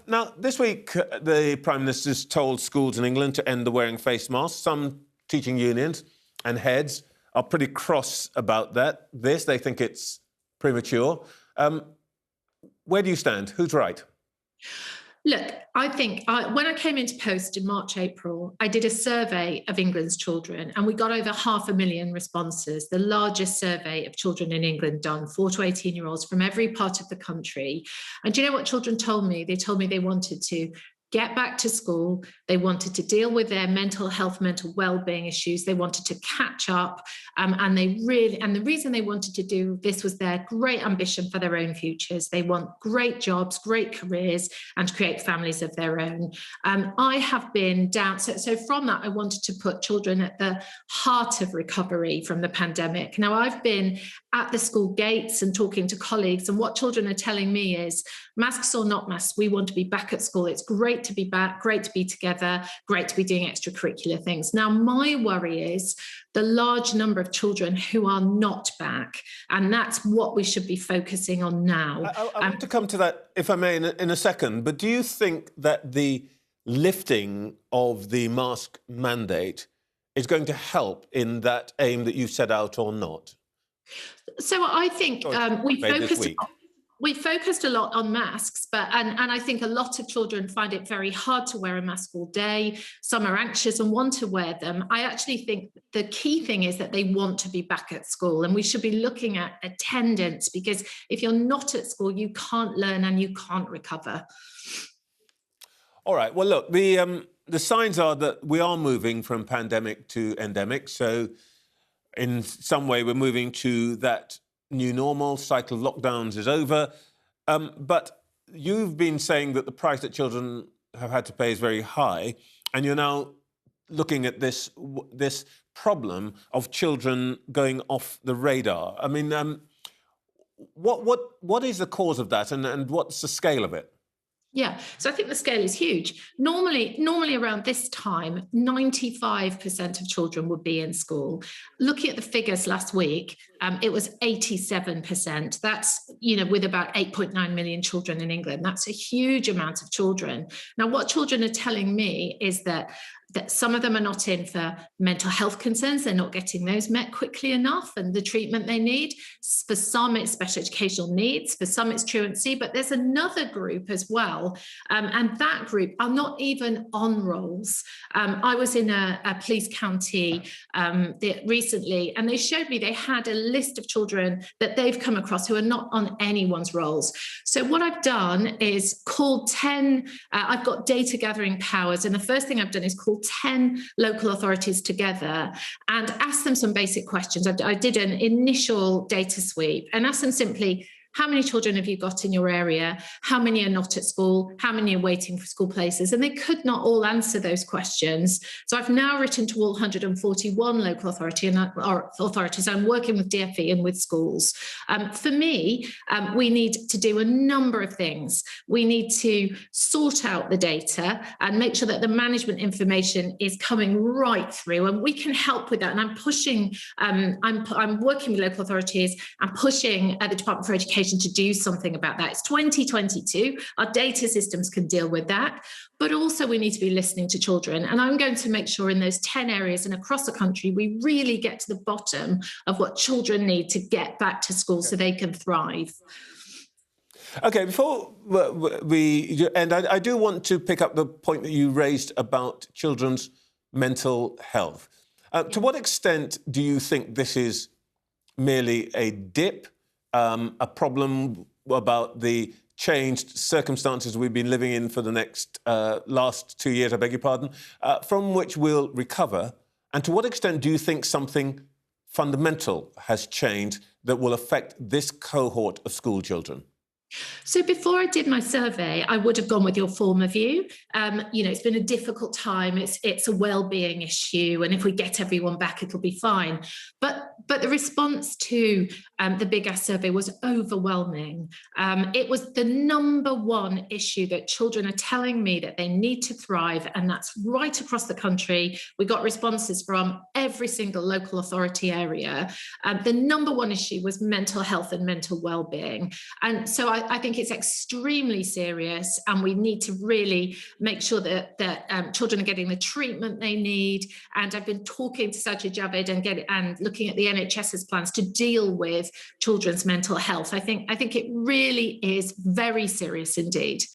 Now, this week, the Prime Minister's told schools in England to end the wearing face masks. Some teaching unions and heads are pretty cross about this. They think it's premature. Where do you stand? Who's right? Look, I think when I came into post in March, April, I did a survey of England's children and we got over 500,000 responses, the largest survey of children in England done, 4 to 18-year-olds from every part of the country. And do you know what children told me? They told me they wanted to get back to school. They wanted to deal with their mental health, mental well-being issues. They wanted to catch up. And the reason they wanted to do this was their great ambition for their own futures. They want great jobs, great careers, and to create families of their own. I have been down. So from that, I wanted to put children at the heart of recovery from the pandemic. Now, I've been at the school gates and talking to colleagues, and what children are telling me is, masks or not masks, we want to be back at school. It's great to be back, great to be together, great to be doing extracurricular things. Now, my worry is the large number of children who are not back, and that's what we should be focusing on now. I want to come to that, if I may, in a second, but do you think that the lifting of the mask mandate is going to help in that aim that you set out or not? So I think we focused a lot on masks, and I think a lot of children find it very hard to wear a mask all day. Some are anxious and want to wear them. I actually think the key thing is that they want to be back at school, and we should be looking at attendance, because if you're not at school, you can't learn and you can't recover. All right. Well, look, the signs are that we are moving from pandemic to endemic. So in some way, we're moving to that new normal. Cycle of lockdowns is over. But you've been saying that the price that children have had to pay is very high. And you're now looking at this problem of children going off the radar. I mean, what is the cause of that, and what's the scale of it? Yeah, so I think the scale is huge. Normally around this time, 95% of children would be in school. Looking at the figures last week, it was 87%. That's, with about 8.9 million children in England. That's a huge amount of children. Now, what children are telling me is that some of them are not in for mental health concerns. They're not getting those met quickly enough and the treatment they need. For some, it's special educational needs. For some, it's truancy. But there's another group as well. And that group are not even on rolls. I was in a police county recently, and they showed me they had a list of children that they've come across who are not on anyone's rolls. So what I've done is called 10, I've got data gathering powers. And the first thing I've done is call 10 local authorities together and ask them some basic questions. I did an initial data sweep and asked them simply, how many children have you got in your area? How many are not at school? How many are waiting for school places? And they could not all answer those questions. So I've now written to all 141 local authorities. I'm working with DfE and with schools. For me, we need to do a number of things. We need to sort out the data and make sure that the management information is coming right through, and we can help with that. And I'm pushing, I'm working with local authorities and pushing the Department for Education to do something about that. It's 2022. Our data systems can deal with that, but also we need to be listening to children. And I'm going to make sure in those 10 areas and across the country, we really get to the bottom of what children need to get back to school so they can thrive. OK, before we end, I do want to pick up the point that you raised about children's mental health. To what extent do you think this is merely a dip, a problem about the changed circumstances we've been living in for the last 2 years, I beg your pardon, from which we'll recover? And to what extent do you think something fundamental has changed that will affect this cohort of school children? So before I did my survey, I would have gone with your former view. It's been a difficult time. It's a well-being issue, and if we get everyone back, it'll be fine. But the response to the Big Ass survey was overwhelming. It was the number one issue that children are telling me that they need to thrive, and that's right across the country. We got responses from every single local authority area. The number one issue was mental health and mental well-being. And so I think it's extremely serious, and we need to really make sure that children are getting the treatment they need. And I've been talking to Sajid Javid and looking at the NHS's plans to deal with children's mental health. I think it really is very serious indeed.